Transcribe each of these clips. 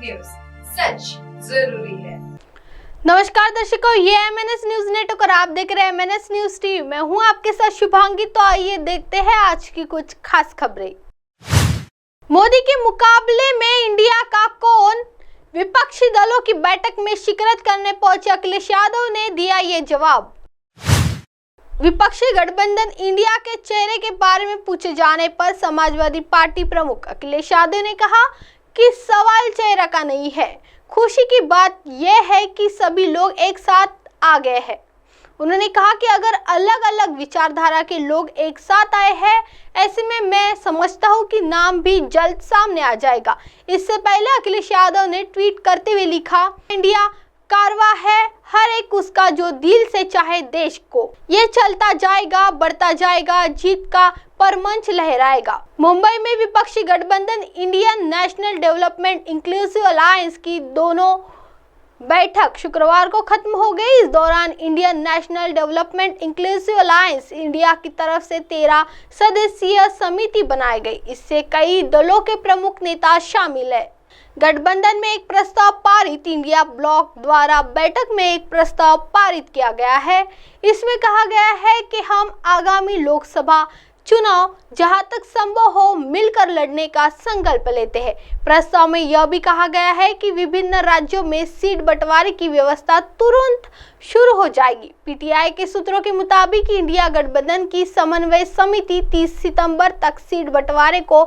News, सच जरूरी है। नमस्कार दर्शकों, ये MNS न्यूज नेटवर्क और आप देख रहे हैं MNS न्यूज टीवी। मैं हूं आपके साथ शुभांगी। तो आइए देखते हैं आज की कुछ खास खबरें। मोदी के मुकाबले में इंडिया का कौन? विपक्षी दलों की बैठक में शिरकत करने पहुंचे अखिलेश यादव ने दिया ये जवाब। विपक्षी गठबंधन इंडिया के चेहरे के बारे में पूछे जाने पर समाजवादी पार्टी प्रमुख अखिलेश यादव ने कहा कि सवाल चेहरा का नहीं है। खुशी की बात यह है कि सभी लोग एक साथ आ गए हैं। उन्होंने कहा कि अगर अलग अलग विचारधारा के लोग एक साथ आए हैं, ऐसे में मैं समझता हूं कि नाम भी जल्द सामने आ जाएगा। इससे पहले अखिलेश यादव ने ट्वीट करते हुए लिखा, इंडिया कारवा है, हर एक उसका जो दिल से चाहे देश को। ये चलता जाएगा, बढ़ता जाएगा, जीत का परमंच लहराएगा। मुंबई में विपक्षी गठबंधन Indian national development inclusive alliance की दोनों बैठक शुक्रवार को खत्म हो गई। इस दौरान Indian national development inclusive alliance India की तरफ से 13 सदस्यीय समिति बनाई गई। इससे कई दलों के प्रमुख नेता शामिल है। गठबंधन में एक प्रस्ताव पारित, इंडिया ब्लॉक द्वारा बैठक में एक प्रस्ताव पारित किया गया है। इसमें कहा गया है कि हम आगामी लोकसभा चुनाव जहां तक संभव हो मिलकर लड़ने का संकल्प लेते हैं। प्रस्ताव में यह भी कहा गया है कि विभिन्न राज्यों में सीट बंटवारे की व्यवस्था तुरंत शुरू हो जाएगी। पीटीआई के सूत्रों के मुताबिक इंडिया गठबंधन की समन्वय समिति 30 सितंबर तक सीट बंटवारे को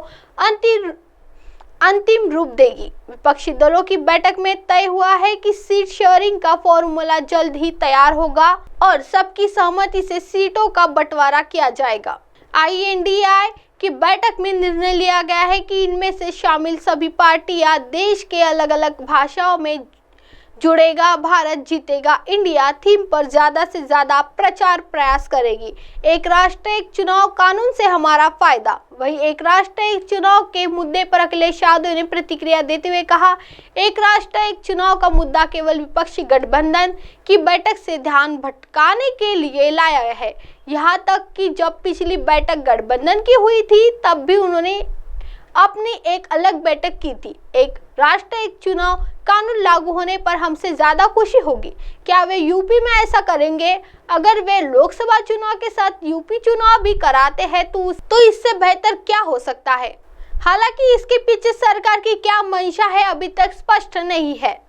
अंतिम रूप देगी। विपक्षी दलों की बैठक में तय हुआ है कि सीट शेयरिंग का फॉर्मूला जल्द ही तैयार होगा और सबकी सहमति से सीटों का बंटवारा किया जाएगा। INDI की बैठक में निर्णय लिया गया है कि इनमें से शामिल सभी पार्टियां देश के अलग अलग भाषाओं में जुड़ेगा, भारत जीतेगा इंडिया थीम पर ज्यादा से ज्यादा प्रचार प्रयास करेगी। एक राष्ट्र एक चुनाव कानून से हमारा फायदा। वहीं एक राष्ट्र एक चुनाव के मुद्दे पर अखिलेश यादव ने प्रतिक्रिया देते हुए कहा, एक राष्ट्र एक चुनाव का मुद्दा केवल विपक्षी गठबंधन की बैठक से ध्यान भटकाने के लिए लाया गया है। यहाँ तक कि जब पिछली बैठक गठबंधन की हुई थी तब भी उन्होंने अपनी एक अलग बैठक की थी। एक राष्ट्र एक चुनाव कानून लागू होने पर हमसे ज्यादा खुशी होगी। क्या वे यूपी में ऐसा करेंगे? अगर वे लोकसभा चुनाव के साथ यूपी चुनाव भी कराते हैं तो इससे बेहतर क्या हो सकता है। हालांकि इसके पीछे सरकार की क्या मंशा है अभी तक स्पष्ट नहीं है।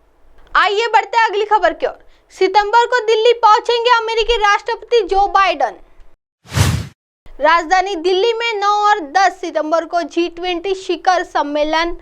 आइए बढ़ते हैं अगली खबर की ओर। सितंबर को दिल्ली पहुंचेंगे अमेरिकी राष्ट्रपति जो बाइडेन। राजधानी दिल्ली में 9 और 10 सितंबर को G20 शिखर सम्मेलन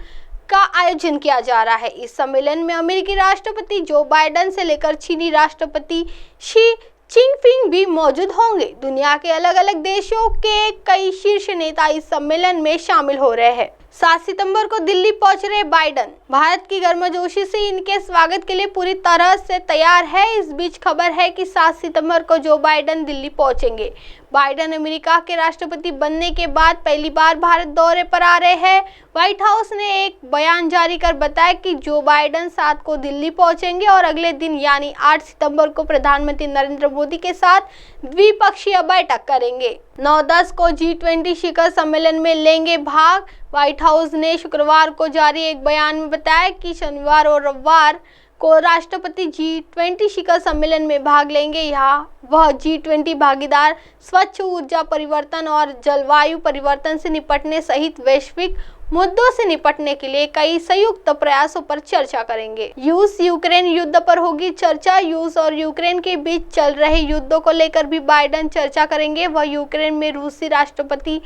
का आयोजन किया जा रहा है। इस सम्मेलन में अमेरिकी राष्ट्रपति जो बाइडेन से लेकर चीनी राष्ट्रपति शी जिनपिंग भी मौजूद होंगे। दुनिया के अलग अलग देशों के कई शीर्ष नेता इस सम्मेलन में शामिल हो रहे हैं। 7 सितंबर को दिल्ली पहुंच रहे बाइडेन भारत की गर्मजोशी से इनके स्वागत के लिए पूरी तरह से तैयार है। इस बीच खबर है कि 7 सितंबर को जो बाइडेन दिल्ली पहुंचेंगे। बाइडेन अमेरिका के राष्ट्रपति बनने के बाद पहली बार भारत दौरे पर आ रहे हैं। व्हाइट हाउस ने एक बयान जारी कर बताया कि जो बाइडेन 7 को दिल्ली पहुंचेंगे और अगले दिन यानी 8 सितंबर को प्रधानमंत्री नरेंद्र मोदी के साथ द्विपक्षीय बैठक करेंगे। 9-10 को G20 शिखर सम्मेलन में लेंगे भाग। व्हाइट हाउस ने शुक्रवार को जारी एक बयान में बताया कि शनिवार और रविवार को राष्ट्रपति G20 शिखर सम्मेलन में भाग लेंगे। यहाँ वह G20 भागीदार स्वच्छ ऊर्जा परिवर्तन और जलवायु परिवर्तन से निपटने सहित वैश्विक मुद्दों से निपटने के लिए कई संयुक्त प्रयासों पर चर्चा करेंगे। रूस यूक्रेन युद्ध पर होगी चर्चा। रूस और यूक्रेन के बीच चल रहे युद्ध को लेकर भी बाइडेन चर्चा करेंगे। वह यूक्रेन में रूसी राष्ट्रपति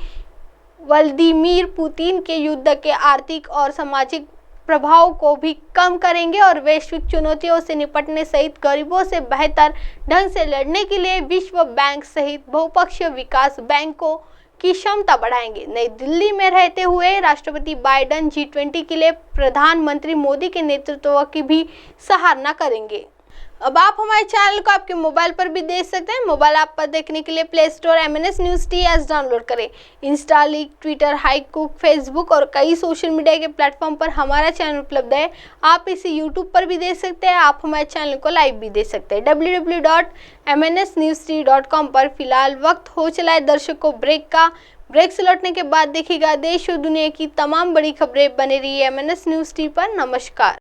व्लादिमीर पुतिन के युद्ध के आर्थिक और सामाजिक प्रभाव को भी कम करेंगे और वैश्विक चुनौतियों से निपटने सहित गरीबों से बेहतर ढंग से लड़ने के लिए विश्व बैंक सहित बहुपक्षीय विकास बैंकों की क्षमता बढ़ाएंगे। नई दिल्ली में रहते हुए राष्ट्रपति बाइडेन G20 के लिए प्रधानमंत्री मोदी के नेतृत्व की भी सराहना करेंगे। अब आप हमारे चैनल को आपके मोबाइल पर भी देख सकते हैं। मोबाइल ऐप पर देखने के लिए play store MNS news TS download करें। इंस्टा, लीक, ट्विटर, हाईकुक, फेसबुक और कई सोशल मीडिया के प्लेटफॉर्म पर हमारा चैनल उपलब्ध है। आप इसे यूट्यूब पर भी देख सकते हैं। आप हमारे चैनल को लाइव भी देख सकते हैं www.mnsnewstv.com पर। फिलहाल वक्त हो चला है दर्शकों ब्रेक का। ब्रेक से लौटने के बाद देखिएगा देश और दुनिया की तमाम बड़ी खबरें। बने रही MNS न्यूज टीवी पर। नमस्कार।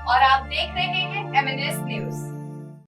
और आप देख रहे हैं MNS न्यूज।